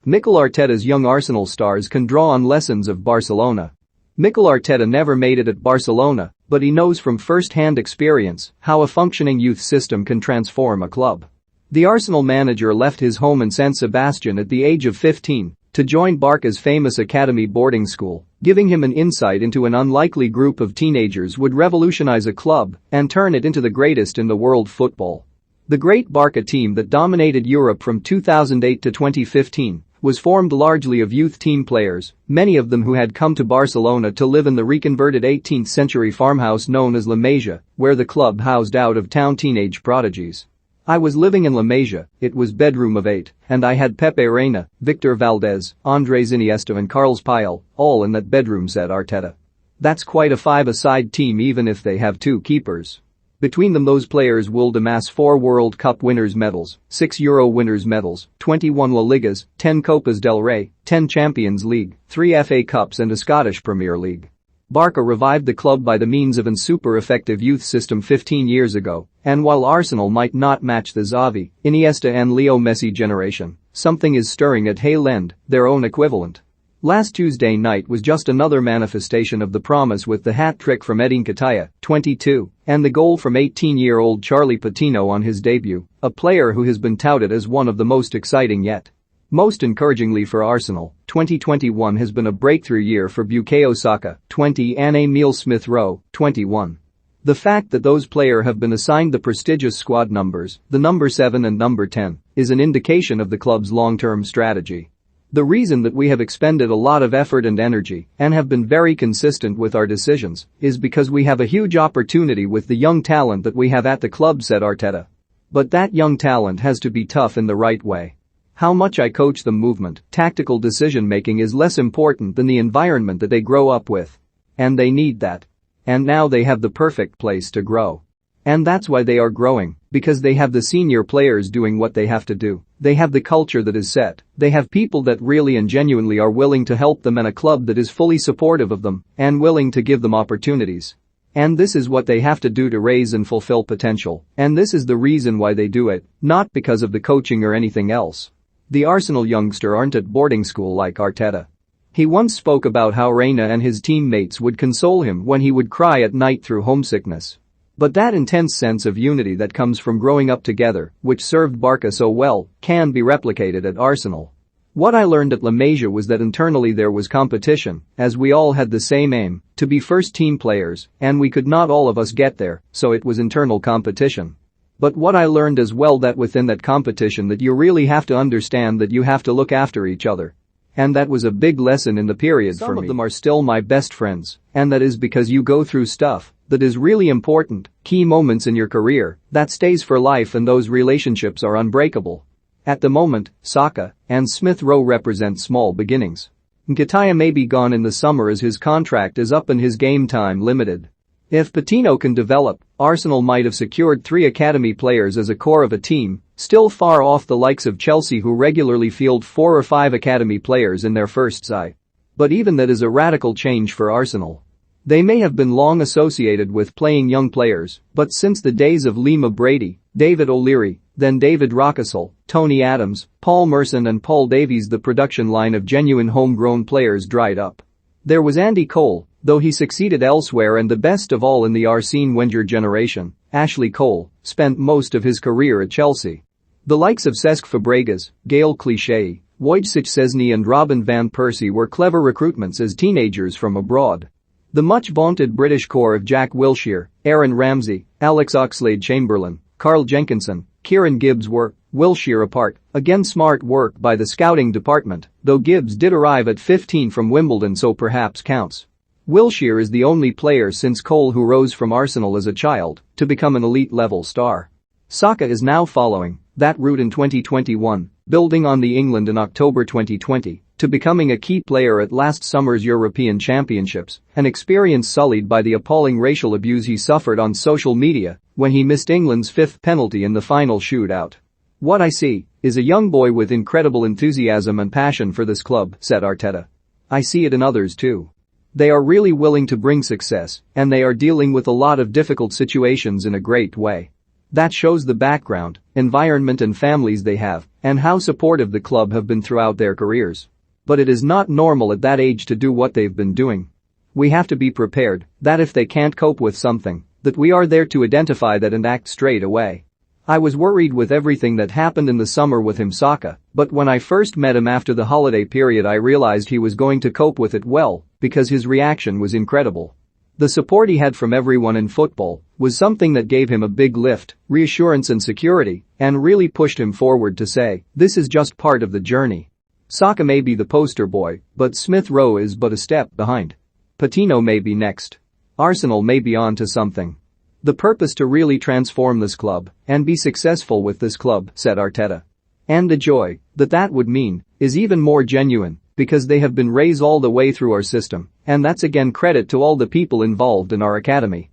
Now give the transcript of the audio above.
Mikel Arteta's young Arsenal stars can draw on lessons of Barcelona. Mikel Arteta never made it at Barcelona, but he knows from first-hand experience how a functioning youth system can transform a club. The Arsenal manager left his home in San Sebastian at the age of 15 to join Barca's famous academy boarding school, giving him an insight into an unlikely group of teenagers would revolutionize a club and turn it into the greatest in the world football. The great Barca team that dominated Europe from 2008 to 2015 was formed largely of youth team players, many of them who had come to Barcelona to live in the reconverted 18th-century farmhouse known as La Masia, where the club housed out-of-town teenage prodigies. I was living in La Masia, it was bedroom of 8, and I had Pepe Reina, Victor Valdez, Andres Iniesta and Carles Puyol, all in that bedroom, said Arteta. That's quite a five-a-side team even if they have 2 keepers. Between them those players will amass 4 World Cup winners' medals, 6 Euro winners' medals, 21 La Ligas, 10 Copas del Rey, 10 Champions League, 3 FA Cups and a Scottish Premier League. Barca revived the club by the means of an super-effective youth system 15 years ago, and while Arsenal might not match the Xavi, Iniesta and Leo Messi generation, something is stirring at Hale End, their own equivalent. Last Tuesday night was just another manifestation of the promise with the hat-trick from Edin Nketiah, 22, and the goal from 18-year-old Charlie Patino on his debut, a player who has been touted as one of the most exciting yet. Most encouragingly for Arsenal, 2021 has been a breakthrough year for Bukayo Saka, 20 and Emile Smith-Rowe, 21. The fact that those players have been assigned the prestigious squad numbers, the number 7 and number 10, is an indication of the club's long-term strategy. The reason that we have expended a lot of effort and energy and have been very consistent with our decisions is because we have a huge opportunity with the young talent that we have at the club, said Arteta. But that young talent has to be tough in the right way. How much I coach them, movement, tactical decision-making is less important than the environment that they grow up with. And they need that. And now they have the perfect place to grow. And that's why they are growing, because they have the senior players doing what they have to do. They have the culture that is set, they have people that really and genuinely are willing to help them and a club that is fully supportive of them and willing to give them opportunities. And this is what they have to do to raise and fulfill potential, and this is the reason why they do it, not because of the coaching or anything else. The Arsenal youngster aren't at boarding school like Arteta. He once spoke about how Reina and his teammates would console him when he would cry at night through homesickness. But that intense sense of unity that comes from growing up together, which served Barca so well, can be replicated at Arsenal. What I learned at La Masia was that internally there was competition, as we all had the same aim, to be first-team players, and we could not all of us get there, so it was internal competition. But what I learned as well that within that competition that you really have to understand that you have to look after each other. And that was a big lesson in the period for me. Some of them are still my best friends, and that is because you go through stuff that is really important, key moments in your career, that stays for life and those relationships are unbreakable. At the moment, Saka and Smith-Rowe represent small beginnings. Nketiah may be gone in the summer as his contract is up and his game time limited. If Patino can develop, Arsenal might have secured 3 academy players as a core of a team, still far off the likes of Chelsea who regularly field 4 or 5 academy players in their first side. But even that is a radical change for Arsenal. They may have been long associated with playing young players, but since the days of Lima Brady, David O'Leary, then David Rockesall, Tony Adams, Paul Merson and Paul Davies, the production line of genuine homegrown players dried up. There was Andy Cole, though he succeeded elsewhere, and the best of all in the Arsene Wenger generation, Ashley Cole, spent most of his career at Chelsea. The likes of Cesc Fabregas, Gael Clichy, Wojciech Szczesny and Robin van Persie were clever recruitments as teenagers from abroad. The much-vaunted British core of Jack Wilshere, Aaron Ramsey, Alex Oxlade-Chamberlain, Carl Jenkinson, Kieran Gibbs were, Wilshere apart, again smart work by the scouting department, though Gibbs did arrive at 15 from Wimbledon so perhaps counts. Wilshere is the only player since Cole who rose from Arsenal as a child to become an elite-level star. Saka is now following that route in 2021, building on the England in October 2020, to becoming a key player at last summer's European Championships, an experience sullied by the appalling racial abuse he suffered on social media when he missed England's 5th penalty in the final shootout. What I see is a young boy with incredible enthusiasm and passion for this club, said Arteta. I see it in others too. They are really willing to bring success, and they are dealing with a lot of difficult situations in a great way. That shows the background, environment and families they have, and how supportive the club have been throughout their careers. But it is not normal at that age to do what they've been doing. We have to be prepared that if they can't cope with something, that we are there to identify that and act straight away. I was worried with everything that happened in the summer with him Saka, but when I first met him after the holiday period I realized he was going to cope with it well, because his reaction was incredible. The support he had from everyone in football was something that gave him a big lift, reassurance and security, and really pushed him forward to say, this is just part of the journey. Saka may be the poster boy, but Smith Rowe is but a step behind. Patino may be next. Arsenal may be on to something. The purpose to really transform this club and be successful with this club, said Arteta. And the joy that would mean is even more genuine because they have been raised all the way through our system, and that's again credit to all the people involved in our academy.